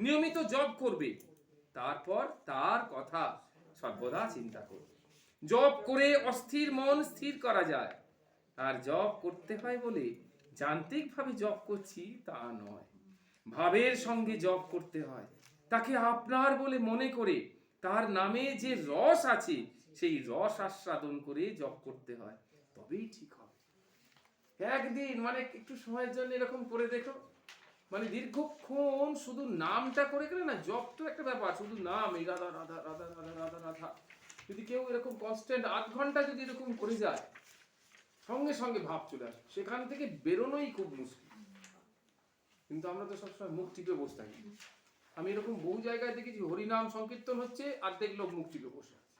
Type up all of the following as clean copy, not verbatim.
নিয়মিত জপ করবে, তারপর তার কথা সর্বদা চিন্তা করবে। জপ করে অস্থির মন স্থির করা যায়। আর জপ করতে হয় বলে যান্ত্রিকভাবে জপ করছি তা নয়, ভাবের সঙ্গে জপ করতে হয়। তাকে আপনার বলে মনে করে তার নামে যে রস আছে সেই রস আস্বাদন করে জপ করতে হয়, তবেই ঠিক হবে। একদিন মানে একটু সময়ের জন্য এরকম করে দেখো, মানে দীর্ঘক্ষণ শুধু নামটা করে গেলে না, জপ তো একটা ব্যাপার, শুধু নাম এই রাধা রাধা রাধা রাধা রাধা রাধা, যদি কেউ এরকম কনস্ট্যান্ট 8 ঘন্টা যদি এরকম করে যায়, সঙ্গে সঙ্গে ভাব চলে আসে, সেখান থেকে বেরোনোই খুব মুশকিল। কিন্তু আমরা তো সবসময় মুখ টিপে বসে থাকি। আমি এরকম বহু জায়গায় দেখেছি হরিনাম সংকীর্তন হচ্ছে, অর্ধেক লোক মুখ টিপে বসে আছে,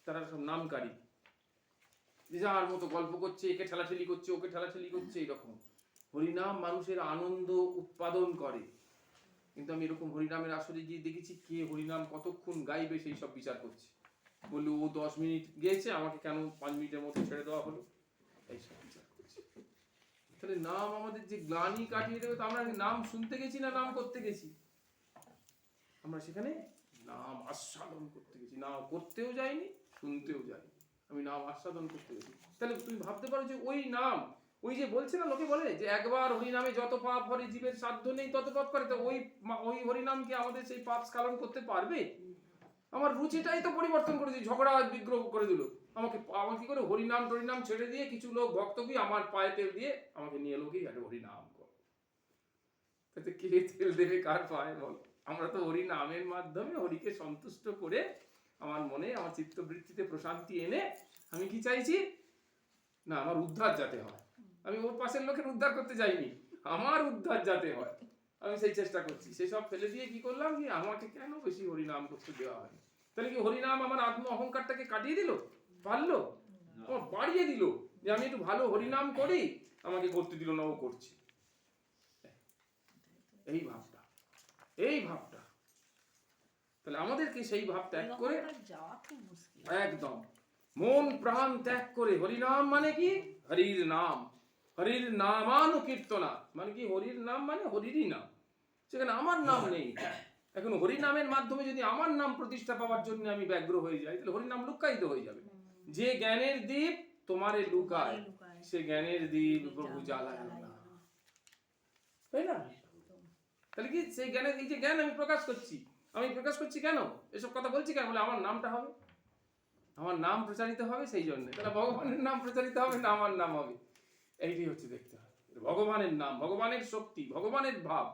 তারা সব নামকারী, যার মতো গল্প করছে, একে ঠেলাঠেলি করছে, ওকে ঠেলাঠেলি করছে, এরকম। হরিনাম মানুষের আনন্দ উৎপাদন করে, কিন্তু আমি এরকম হরিনামের আসরে গিয়ে দেখেছি কে হরিনাম কতক্ষণ গাইবে সেই সব বিচার করছে। বললো ও 10 মিনিট গেয়েছে, আমাকে কেন 5 মিনিটের মধ্যে ছেড়ে দেওয়া হলো, এইসব বিচার করছে। তাহলে নাম আমাদের যে গ্লানি কাটিয়ে দেবে, তো আমরা নাম শুনতে গেছি না নাম করতে গেছি? আমরা সেখানে নাম আস্বাদন করতে গেছি, নাম করতেও যাইনি, শুনতেও যাইনি, আমি নাম আস্বাদন করতে গেছি। তাহলে তুমি ভাবতে পারো যে ওই নাম, ওই যে বলছে না, লোকে বলে যে একবার হরিনামে যত পাপ হরে, জীবের সাধ্য নেই তত পাপ করে, তো ওই হরিনাম কি আমাদের সেই পাপ স্খলন করতে পারবে? আমার রুচিটাই তো পরিবর্তন করেছি, ঝগড়া বিগ্রহ করে দিল আমাকে। কি করে হরিনাম টরিনাম ছেড়ে দিয়ে কিছু লোক ভক্ত কি আমার পায়ে তেল দিয়ে আমাকে নিয়ে এলো কি আরে হরিনাম কর। তাতে কে তেল দেবে কার পায়ে বল? আমরা তো হরি নামের মাধ্যমে হরিকে সন্তুষ্ট করে আমার মনে, আমার চিত্তবৃত্তিতে প্রশান্তি এনে আমি কি চাইছি না, আমার উদ্ধার যাতে হয়। আমি ওর পাশের লোকের উদ্ধার করতে যাইনি, আমার উদ্ধার যাতে হয়, আমি সেই চেষ্টা করছি। সেসব ফেলে দিয়ে কি করলাম, কি আমাকে কেন বেশি হরিনাম করতে দেওয়া হয়? তাহলে কি হরিনাম আমার আত্ম অহংকারটাকে কাটিয়ে দিল? পারলো? আমার বাড়িয়ে দিল, যে আমি একটু ভালো হরিনাম করি, আমাকে করতে দিল না, ও করছে। এই ভাবটা, এই ভাবটা, তাহলে আমাদেরকে সেই ভাব ত্যাগ করে, একদম মন প্রাণ ত্যাগ করে, হরিনাম মানে কি? হরির নাম, হরির নামানুকীর্তনা মানে কি? হরির নাম মানে হরিরই নাম, সেখানে আমার নাম নেই। এখন হরিনামের মাধ্যমে যদি আমার নাম প্রতিষ্ঠা পাওয়ার জন্য আমি ব্যগ্র হয়ে যাই, তাহলে হরিনাম লুকায়িত হয়ে যাবে। যে জ্ঞানের দীপ তোমারে লুকায়, সে জ্ঞানের দীপ প্রভু জ্বালায় না, তাই না? তাহলে কি সেই জ্ঞানের, এই যে জ্ঞান আমি প্রকাশ করছি, আমি প্রকাশ করছি কেন, এসব কথা বলছি কেন? বলে আমার নামটা হবে, আমার নাম প্রচারিত হবে, সেই জন্য। তাহলে ভগবানের নাম প্রচারিত হবে না আমার নাম হবে? এইটাই হচ্ছে দেখতে হবে। ভগবানের নাম, ভগবানের শক্তি, ভগবানের ভাব।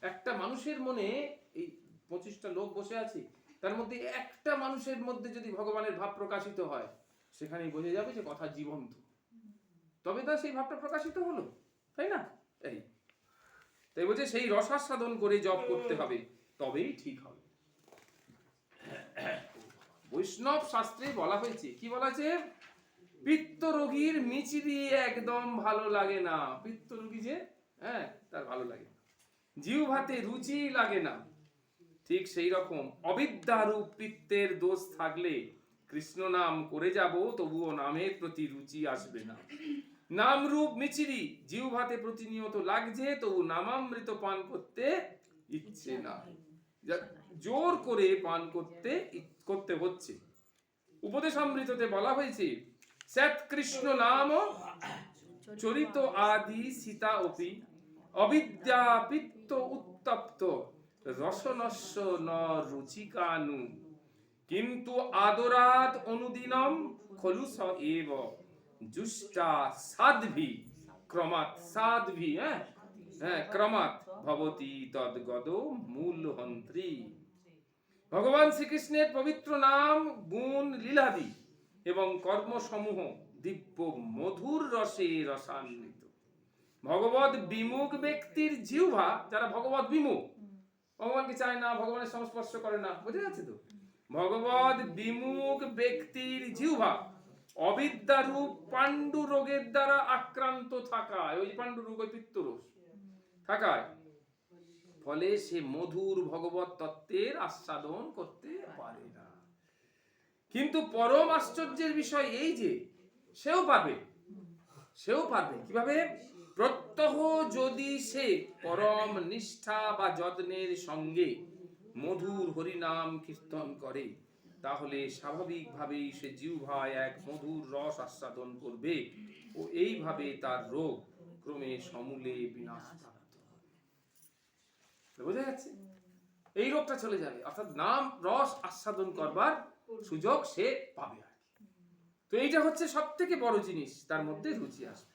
একটা মানুষের মনে, এই 25টা লোক বসে আছে, তার মধ্যে একটা মানুষের মধ্যে যদি ভগবানের ভাব প্রকাশিত হয়, সেখানেই বোঝা যাবে যে কথা জীবন্ত, তবে তো সেই ভাবটা প্রকাশিত হলো, তাই না? এই তাই বলছে সেই রসাস্বাদন করে জপ করতে হবে, তবেই ঠিক হবে। বৈষ্ণব শাস্ত্রে বলা হয়েছে, কি বলা আছে? পিত্ত রোগীর মিচিরি একদম ভালো লাগে না। পিত্ত রোগী যে, হ্যাঁ, তার ভালো লাগে না, জিহ্বাতে রুচি লাগে না। ঠিক সেই রকম অবিদ্যারূপ পিত্তের দোষ থাকলে কৃষ্ণ নাম করে যাব, তবুও নামের প্রতি রুচি আসবে না। নামরূপ মিচিরি জিহ্বাতে প্রতিনিয়ত লাগছে, তবু নামামৃত পান করতে ইচ্ছে না, জোর করে পান করতে হচ্ছে। উপদেশামৃততে বলা হয়েছে, সৎ কৃষ্ণ নাম চরিত আদি সীতা অপি অবিদ্যা পিত্ত উত্তপ্ত রসনস্য ন রুচিকানু কিন্তু আদরাত অনুদিনম খলু স এব জুষ্টা সাধ্বি ক্রমাৎ সাধ্বি ক্রমাৎ ভবতি তদ্গদ মূলহন্ত্রী। ভগবান শ্রীকৃষ্ণের পবিত্র নাম, গুণ, লীলাদি এবং কর্মসমূহ দিব্য মধুর রসে রসান্বিত। ভগবত বিমুখ ব্যক্তির জিহ্বা, যারা ভগবত বিমুখ, ভগবানকে চায় না, ভগবানের সংস্পর্শ করে না, বুঝে যাচ্ছে তো? ভগবত বিমুখ ব্যক্তির জিহ্বা অবিদ্যারূপ পাণ্ডু রোগের দ্বারা আক্রান্ত থাকায়, ওই পাণ্ডু রোগ, ওই পিত্তরোগ থাকায়, ফলে সে মধুর ভগবত তত্ত্বের আস্বাদন করতে পারে না। কিন্তু পরম আশ্চর্যের বিষয় এই যে সেও পারবে, সেও পারবে। কিভাবে? প্রত্যহ যদি সে পরম নিষ্ঠা বা যত্নের সঙ্গে মধুর হরিনাম কীর্তন করে, তাহলে স্বাভাবিকভাবেই সে জিহ্বায় এক মধুর রস আস্বাদন করবে ও এইভাবে তার রোগ ক্রমে সমূলে বিনাশ প্রাপ্ত হবে। বোঝা যাচ্ছে? এই রোগটা চলে যাবে, অর্থাৎ নাম রস আস্বাদন করবার সুযোগ সে পাবে আর কি। তো এইটা হচ্ছে সব থেকে বড় জিনিস, তার মধ্যে রুচি আসবে।